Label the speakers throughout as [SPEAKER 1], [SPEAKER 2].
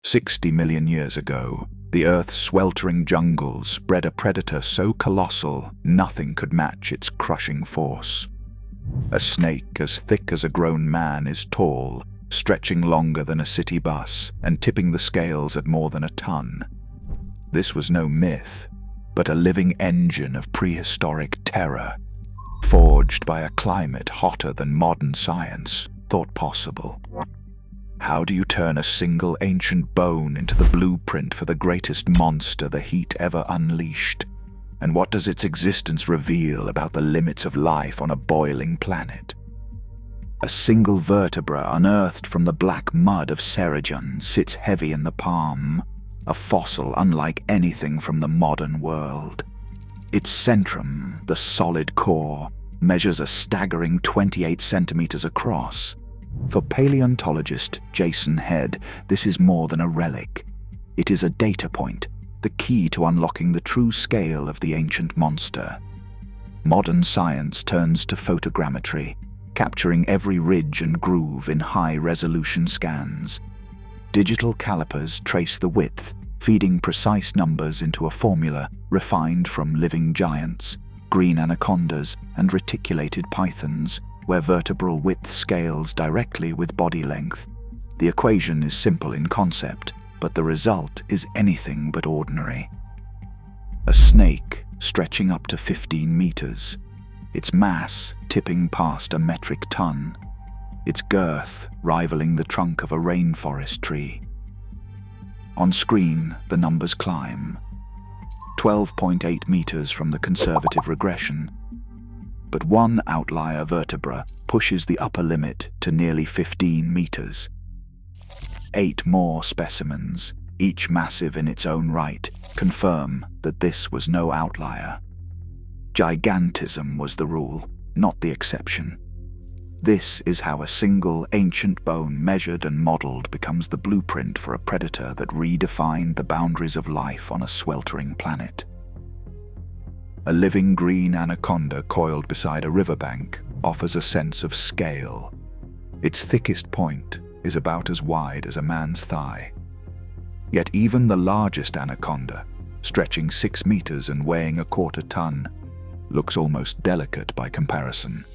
[SPEAKER 1] 60 million years ago, the Earth's sweltering jungles bred a predator so colossal nothing could match its crushing force. A snake as thick as a grown man is tall, stretching longer than a city bus and tipping the scales at more than a ton. This was no myth, but a living engine of prehistoric terror, forged by a climate hotter than modern science thought possible. How do you turn a single ancient bone into the blueprint for the greatest monster the heat ever unleashed? And what does its existence reveal about the limits of life on a boiling planet? A single vertebra unearthed from the black mud of Ceredion sits heavy in the palm, a fossil unlike anything from the modern world. Its centrum, the solid core, measures a staggering 28 centimeters across. For paleontologist Jason Head, this is more than a relic. It is a data point, the key to unlocking the true scale of the ancient monster. Modern science turns to photogrammetry, capturing every ridge and groove in high-resolution scans. Digital calipers trace the width, feeding precise numbers into a formula refined from living giants, green anacondas, and reticulated pythons, where vertebral width scales directly with body length. The equation is simple in concept, but the result is anything but ordinary. A snake stretching up to 15 meters, its mass tipping past a metric ton, its girth rivaling the trunk of a rainforest tree. On screen, the numbers climb. 12.8 meters from the conservative regression. But one outlier vertebra pushes the upper limit to nearly 15 meters. 8 more specimens, each massive in its own right, confirm that this was no outlier. Gigantism was the rule, not the exception. This is how a single ancient bone measured and modeled becomes the blueprint for a predator that redefined the boundaries of life on a sweltering planet. A living green anaconda coiled beside a riverbank offers a sense of scale. Its thickest point is about as wide as a man's thigh. Yet even the largest anaconda, stretching 6 meters and weighing a quarter ton, looks almost delicate by comparison.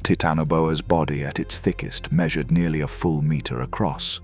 [SPEAKER 1] Titanoboa's body at its thickest measured nearly a full meter across.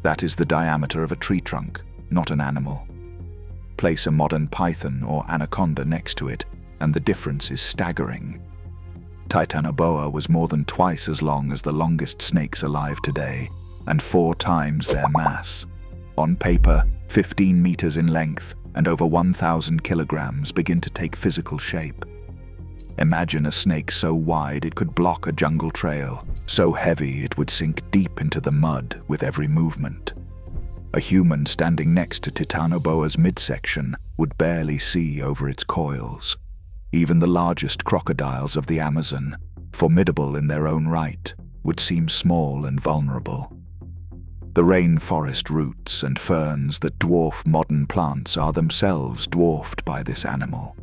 [SPEAKER 1] That is the diameter of a tree trunk, not an animal. Place a modern python or anaconda next to it, and the difference is staggering. Titanoboa was more than twice as long as the longest snakes alive today, and 4 times their mass. On paper, 15 meters in length and over 1,000 kilograms begin to take physical shape. Imagine a snake so wide it could block a jungle trail, so heavy it would sink deep into the mud with every movement. A human standing next to Titanoboa's midsection would barely see over its coils. Even the largest crocodiles of the Amazon, formidable in their own right, would seem small and vulnerable. The rainforest roots and ferns that dwarf modern plants are themselves dwarfed by this animal.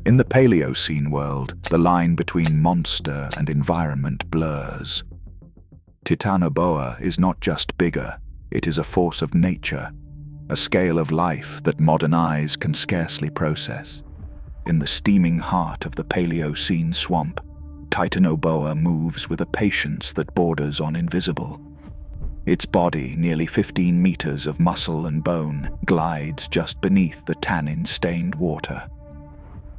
[SPEAKER 1] In the Paleocene world, the line between monster and environment blurs. Titanoboa is not just bigger, it is a force of nature, a scale of life that modern eyes can scarcely process. In the steaming heart of the Paleocene swamp, Titanoboa moves with a patience that borders on invisible. Its body, nearly 15 meters of muscle and bone, glides just beneath the tannin-stained water.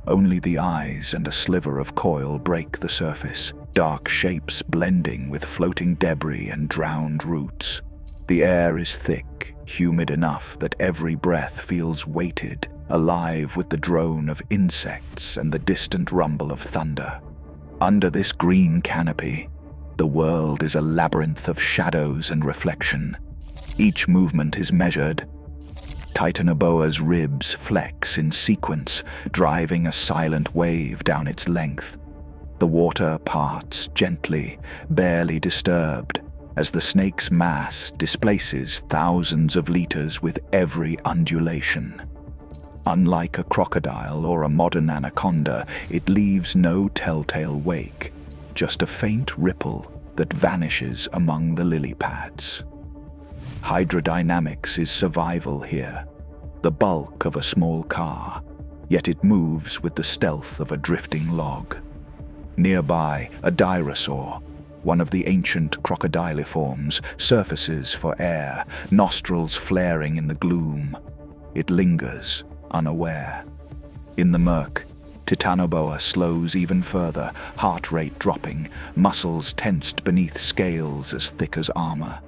[SPEAKER 1] Only the eyes and a sliver of coil break the surface, dark shapes blending with floating debris and drowned roots. The air is thick, humid enough that every breath feels weighted, alive with the drone of insects and the distant rumble of thunder. Under this green canopy, the world is a labyrinth of shadows and reflection. Each movement is measured. Titanoboa's ribs flex in sequence, driving a silent wave down its length. The water parts gently, barely disturbed, as the snake's mass displaces thousands of liters with every undulation. Unlike a crocodile or a modern anaconda, it leaves no telltale wake, just a faint ripple that vanishes among the lily pads. Hydrodynamics is survival here. The bulk of a small car, yet it moves with the stealth of a drifting log. Nearby, a dinosaur, one of the ancient crocodiliforms, surfaces for air, nostrils flaring in the gloom. It lingers, unaware. In the murk, Titanoboa slows even further, heart rate dropping, muscles tensed beneath scales as thick as armor.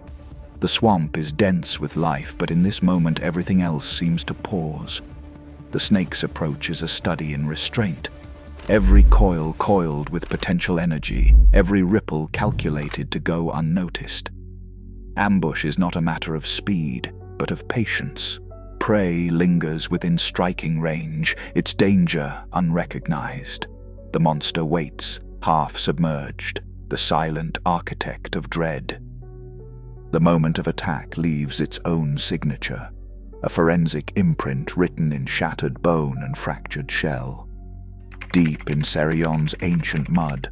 [SPEAKER 1] The swamp is dense with life, but in this moment everything else seems to pause. The snake's approach is a study in restraint. Every coil coiled with potential energy, every ripple calculated to go unnoticed. Ambush is not a matter of speed, but of patience. Prey lingers within striking range, its danger unrecognized. The monster waits, half submerged, the silent architect of dread. The moment of attack leaves its own signature, a forensic imprint written in shattered bone and fractured shell. Deep in Cerion's ancient mud,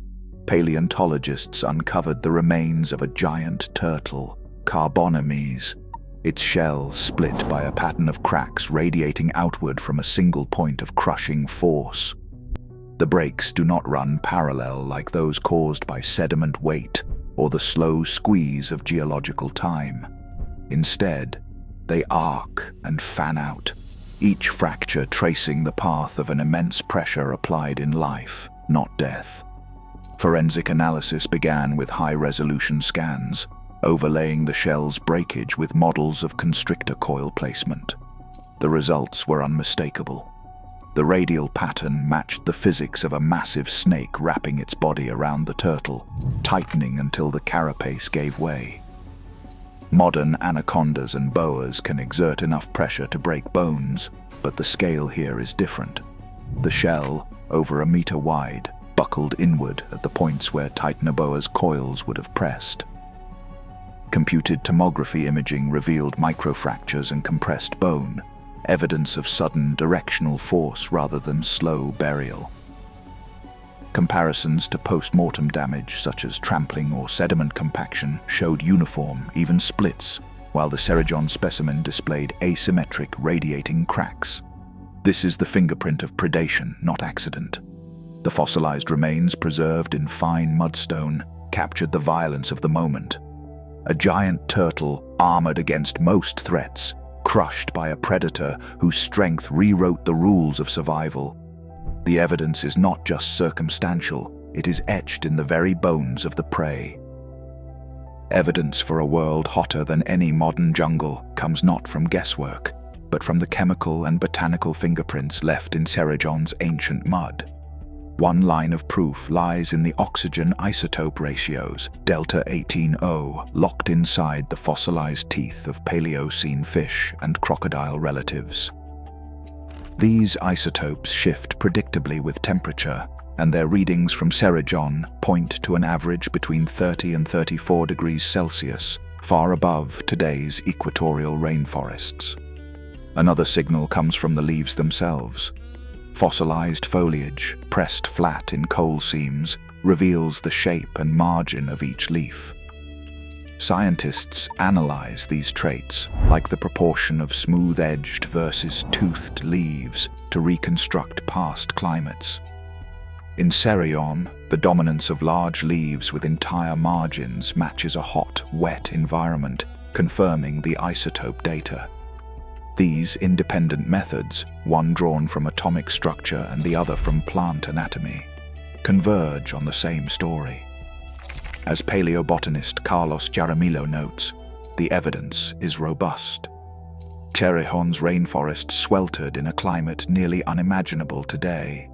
[SPEAKER 1] paleontologists uncovered the remains of a giant turtle, Carbonemys, its shell split by a pattern of cracks radiating outward from a single point of crushing force. The breaks do not run parallel like those caused by sediment weight or the slow squeeze of geological time. Instead, they arc and fan out, each fracture tracing the path of an immense pressure applied in life, not death. Forensic analysis began with high-resolution scans, overlaying the shell's breakage with models of constrictor coil placement. The results were unmistakable. The radial pattern matched the physics of a massive snake wrapping its body around the turtle, tightening until the carapace gave way. Modern anacondas and boas can exert enough pressure to break bones, but the scale here is different. The shell, over a meter wide, buckled inward at the points where Titanoboa's coils would have pressed. Computed tomography imaging revealed microfractures and compressed bone, evidence of sudden directional force rather than slow burial. Comparisons to post-mortem damage, such as trampling or sediment compaction, showed uniform, even splits, while the Ceryon specimen displayed asymmetric, radiating cracks. This is the fingerprint of predation, not accident. The fossilized remains, preserved in fine mudstone, captured the violence of the moment. A giant turtle, armored against most threats, crushed by a predator whose strength rewrote the rules of survival. The evidence is not just circumstantial, it is etched in the very bones of the prey. Evidence for a world hotter than any modern jungle comes not from guesswork, but from the chemical and botanical fingerprints left in Ceryon's ancient mud. One line of proof lies in the oxygen isotope ratios, delta 18O, locked inside the fossilized teeth of Paleocene fish and crocodile relatives. These isotopes shift predictably with temperature, and their readings from Ceryon point to an average between 30 and 34 degrees Celsius, far above today's equatorial rainforests. Another signal comes from the leaves themselves. Fossilized foliage, pressed flat in coal seams, reveals the shape and margin of each leaf. Scientists analyze these traits, like the proportion of smooth-edged versus toothed leaves, to reconstruct past climates. In Ceryon, the dominance of large leaves with entire margins matches a hot, wet environment, confirming the isotope data. These independent methods, one drawn from atomic structure and the other from plant anatomy, converge on the same story. As paleobotanist Carlos Jaramillo notes, the evidence is robust. Ceryon's rainforest sweltered in a climate nearly unimaginable today.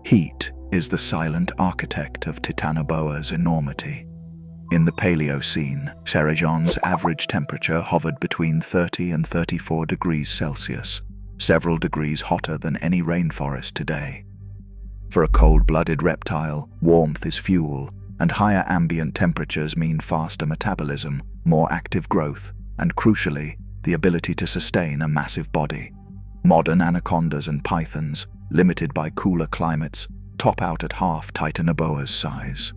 [SPEAKER 1] Heat is the silent architect of Titanoboa's enormity. In the Paleocene, Ceryon's average temperature hovered between 30 and 34 degrees Celsius, several degrees hotter than any rainforest today. For a cold-blooded reptile, warmth is fuel, and higher ambient temperatures mean faster metabolism, more active growth, and crucially, the ability to sustain a massive body. Modern anacondas and pythons, limited by cooler climates, top out at half Titanoboa's size.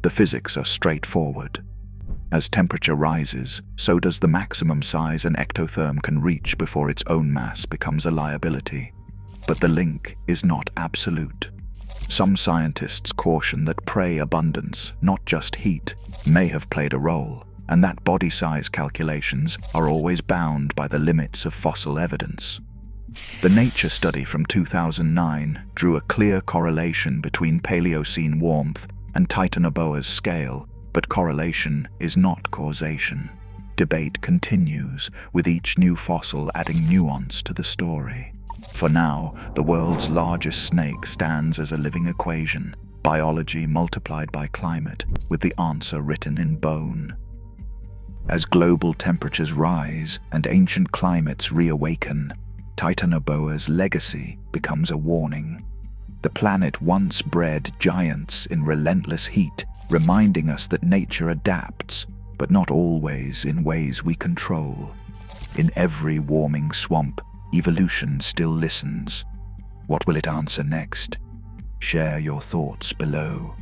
[SPEAKER 1] The physics are straightforward. As temperature rises, so does the maximum size an ectotherm can reach before its own mass becomes a liability. But the link is not absolute. Some scientists caution that prey abundance, not just heat, may have played a role, and that body size calculations are always bound by the limits of fossil evidence. The Nature study from 2009 drew a clear correlation between Paleocene warmth and Titanoboa's scale, but correlation is not causation. Debate continues, with each new fossil adding nuance to the story. For now, the world's largest snake stands as a living equation, biology multiplied by climate, with the answer written in bone. As global temperatures rise and ancient climates reawaken, Titanoboa's legacy becomes a warning. The planet once bred giants in relentless heat, reminding us that nature adapts, but not always in ways we control. In every warming swamp, evolution still listens. What will it answer next? Share your thoughts below.